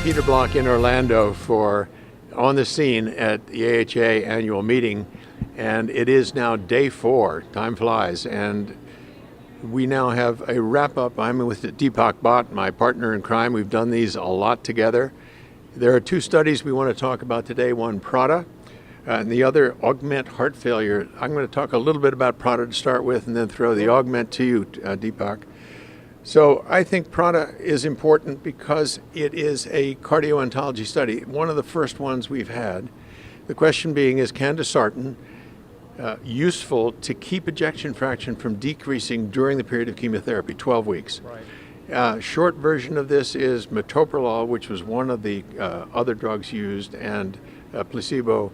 Peter Block in Orlando for On the Scene at the AHA annual meeting, and it is now day 4. Time flies, and we now have a wrap-up. I'm with Deepak Bhatt, my partner in crime. We've done these a lot together. There are 2 studies we want to talk about today, one PRADA, and the other Augment Heart Failure. I'm going to talk a little bit about PRADA to start with and then throw the Augment to you, Deepak. So I think PRADA is important because it is a cardiooncology study, one of the first ones we've had. The question being, is candesartan useful to keep ejection fraction from decreasing during the period of chemotherapy, 12 weeks? Right. Short version of this is metoprolol, which was one of the other drugs used, and placebo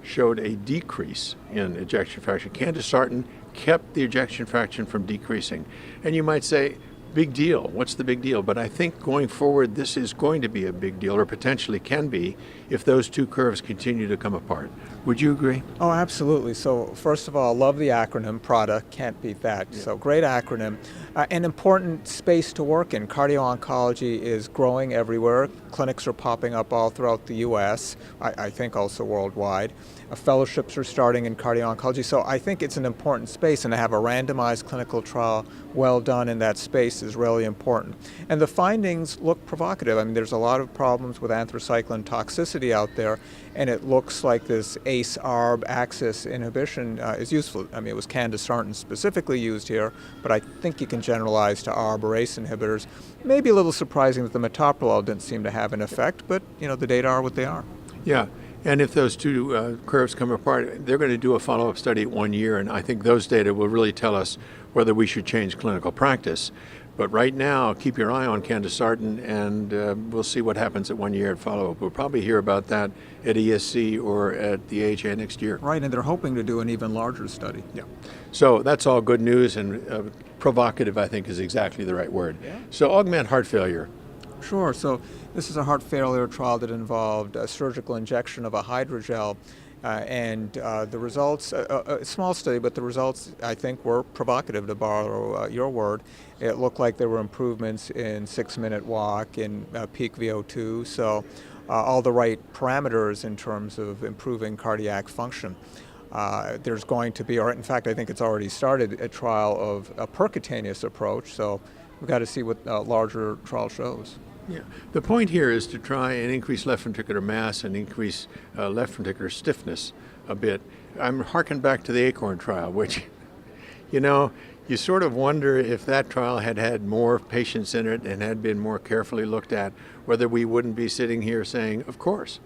showed a decrease in ejection fraction. Candesartan kept the ejection fraction from decreasing. And you might say, big deal. What's the big deal? But I think going forward, this is going to be a big deal, or potentially can be, if those 2 curves continue to come apart. Would you agree? Oh, absolutely. So first of all, love the acronym, PRADA, can't beat that. Yeah. So great acronym. An important space to work in. Cardio-oncology is growing everywhere. Clinics are popping up all throughout the U.S., I think also worldwide. Fellowships are starting in cardio-oncology. So I think it's an important space, and to have a randomized clinical trial well done in that space is really important. And the findings look provocative. I mean, there's a lot of problems with anthracycline toxicity out there, and it looks like this ACE-ARB axis inhibition is useful. I mean, it was candesartan specifically used here, but I think you can generalize to ARB or ACE inhibitors. Maybe a little surprising that the metoprolol didn't seem to have an effect, but the data are what they are. Yeah, and if those 2 curves come apart, they're going to do a follow-up study at 1 year, and I think those data will really tell us whether we should change clinical practice. But right now, keep your eye on candesartan, and we'll see what happens at 1 year at follow-up. We'll probably hear about that at ESC or at the AHA next year. Right, and they're hoping to do an even larger study. Yeah. So that's all good news, and provocative, I think, is exactly the right word. Yeah. So Augment Heart Failure. Sure. So this is a heart failure trial that involved a surgical injection of a hydrogel. And the results, a small study, but the results, I think, were provocative, to borrow your word. It looked like there were improvements in 6-minute walk, in peak VO2, so all the right parameters in terms of improving cardiac function. There's going to be, or in fact, I think it's already started, a trial of a percutaneous approach, so we've got to see what a larger trial shows. Yeah. The point here is to try and increase left ventricular mass and increase left ventricular stiffness a bit. I'm harking back to the ACORN trial, which, you sort of wonder if that trial had had more patients in it and had been more carefully looked at, whether we wouldn't be sitting here saying, of course.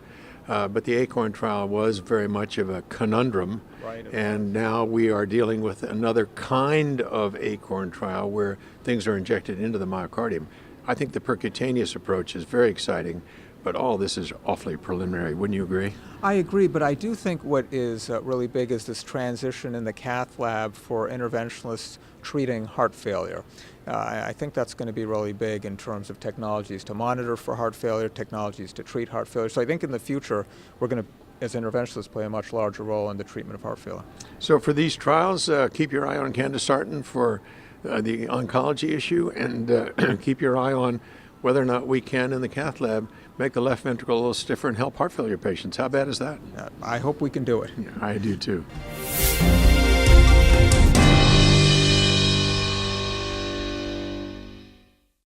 But the ACORN trial was very much of a conundrum, right, and now we are dealing with another kind of ACORN trial where things are injected into the myocardium. I think the percutaneous approach is very exciting, but all this is awfully preliminary. Wouldn't you agree? I agree, but I do think what is really big is this transition in the cath lab for interventionalists treating heart failure. I think that's going to be really big in terms of technologies to monitor for heart failure, technologies to treat heart failure. So I think in the future, we're going to, as interventionalists, play a much larger role in the treatment of heart failure. So for these trials, keep your eye on candesartan for the oncology issue, and keep your eye on whether or not we can, in the cath lab, make the left ventricle a little stiffer and help heart failure patients. How bad is that? I hope we can do it. Yeah, I do too.